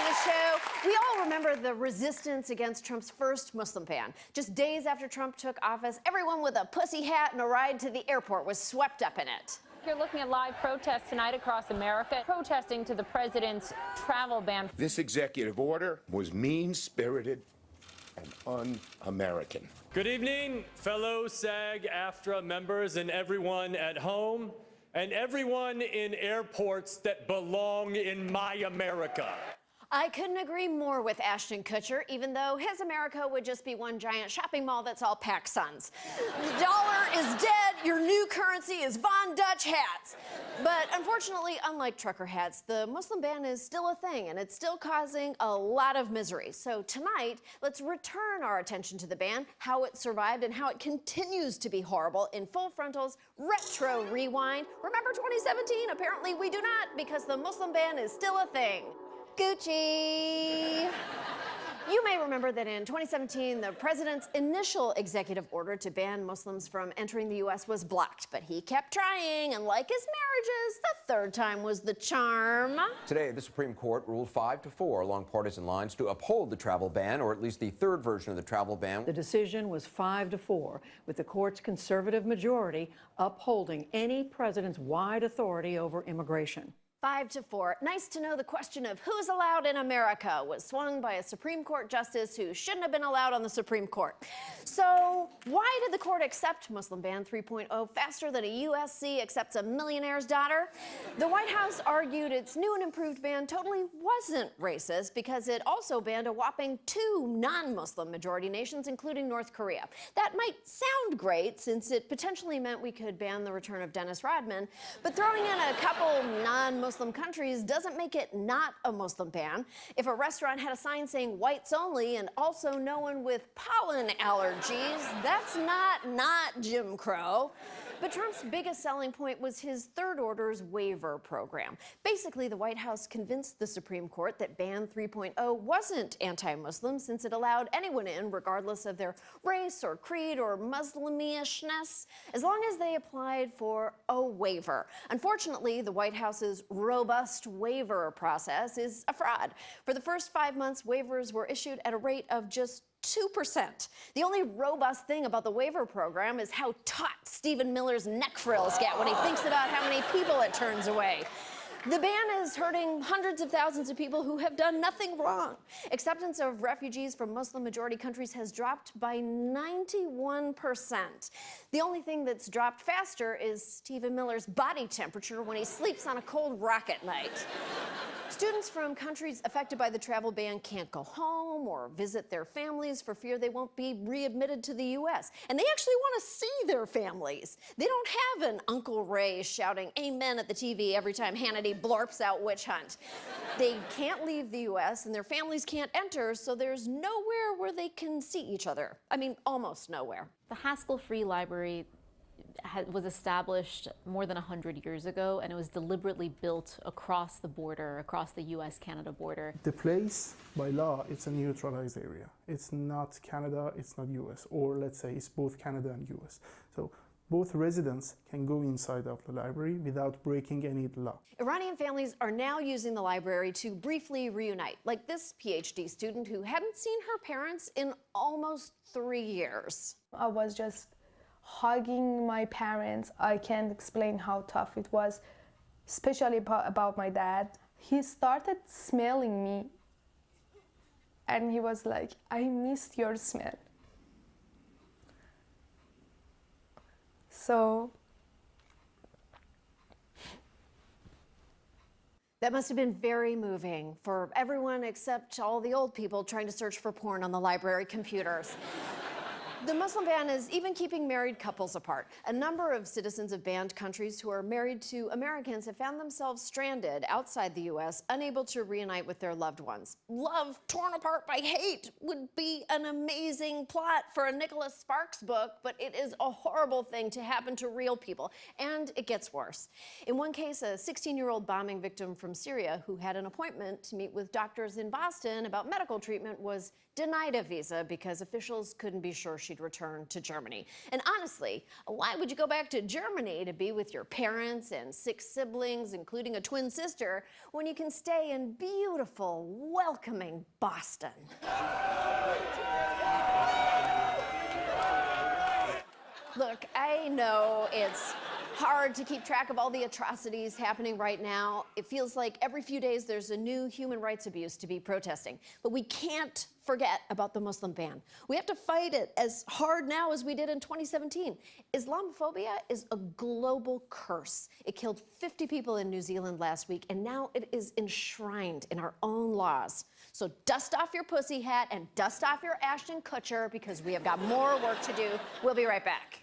Hannah Show. We all remember the resistance against Trump's first Muslim ban. Just days after Trump took office, everyone with a pussy hat and a ride to the airport was swept up in it. You're looking at live protests tonight across America, protesting to the president's travel ban. This executive order was mean-spirited and un-American. Good evening, fellow SAG-AFTRA members and everyone at home and everyone in airports that belong in my America. I couldn't agree more with Ashton Kutcher, even though his America would just be one giant shopping mall that's all PacSuns. The dollar is dead, your new currency is Von Dutch hats. But unfortunately, unlike trucker hats, the Muslim ban is still a thing, and it's still causing a lot of misery. So tonight, let's return our attention to the ban, how it survived, and how it continues to be horrible in Full Frontal's Retro Rewind. Remember 2017? Apparently we do not, because the Muslim ban is still a thing. Gucci. You may remember that in 2017, the president's initial executive order to ban Muslims from entering the U.S. was blocked, but he kept trying, and like his marriages, the third time was the charm. Today, the Supreme Court ruled 5-4 along partisan lines to uphold the travel ban, or at least the third version of the travel ban. The decision was 5-4, with the court's conservative majority upholding any president's wide authority over immigration. 5-4. Nice to know the question of who's allowed in America was swung by a Supreme Court justice who shouldn't have been allowed on the Supreme Court. So why did the court accept Muslim Ban 3.0 faster than a USC accepts a millionaire's daughter? The White House argued its new and improved ban totally wasn't racist because it also banned a whopping 2 non-Muslim majority nations, including North Korea. That might sound great since it potentially meant we could ban the return of Dennis Rodman, but throwing in a couple non-Muslim countries doesn't make it not a Muslim ban. If a restaurant had a sign saying whites only and also no one with pollen allergies, that's not Jim Crow. But Trump's biggest selling point was his third order's waiver program. Basically, the White House convinced the Supreme Court that Ban 3.0 wasn't anti-Muslim since it allowed anyone in, regardless of their race or creed or Muslimy-ishness, as long as they applied for a waiver. Unfortunately, the White House's robust waiver process is a fraud. For the first 5 months, waivers were issued at a rate of just 2%. The only robust thing about the waiver program is how taut Stephen Miller's neck frills get when he thinks about how many people it turns away. The ban is hurting hundreds of thousands of people who have done nothing wrong. Acceptance of refugees from Muslim-majority countries has dropped by 91%. The only thing that's dropped faster is Stephen Miller's body temperature when he sleeps on a cold rock at night. Students from countries affected by the travel ban can't go home or visit their families for fear they won't be readmitted to the U.S. And they actually want to see their families. They don't have an Uncle Ray shouting amen at the TV every time Hannity blorps out witch hunt. They can't leave the U.S. and their families can't enter, so there's nowhere where they can see each other. I mean, almost nowhere. The Haskell Free Library was established more than 100 years ago, and it was deliberately built across the border, across the US-Canada border. The place, by law, it's a neutralized area. It's not Canada, it's not US, or let's say it's both Canada and US. So both residents can go inside of the library without breaking any law. Iranian families are now using the library to briefly reunite, like this PhD student who hadn't seen her parents in almost 3 years. I was just hugging my parents. I can't explain how tough it was, especially about my dad. He started smelling me and he was like, I missed your smell. So that must have been very moving for everyone except all the old people trying to search for porn on the library computers. The Muslim ban is even keeping married couples apart. A number of citizens of banned countries who are married to Americans have found themselves stranded outside the U.S., unable to reunite with their loved ones. Love torn apart by hate would be an amazing plot for a Nicholas Sparks book, but it is a horrible thing to happen to real people, and it gets worse. In one case, a 16-year-old bombing victim from Syria who had an appointment to meet with doctors in Boston about medical treatment was denied a visa because officials couldn't be sure she'd return to Germany. And honestly, why would you go back to Germany to be with your parents and 6 siblings, including a twin sister, when you can stay in beautiful, welcoming Boston? Look, I know it's hard to keep track of all the atrocities happening right now. It feels like every few days there's a new human rights abuse to be protesting. But we can't forget about the Muslim ban. We have to fight it as hard now as we did in 2017. Islamophobia is a global curse. It killed 50 people in New Zealand last week, and now it is enshrined in our own laws. So dust off your pussy hat and dust off your Ashton Kutcher, because we have got more work to do. We'll be right back.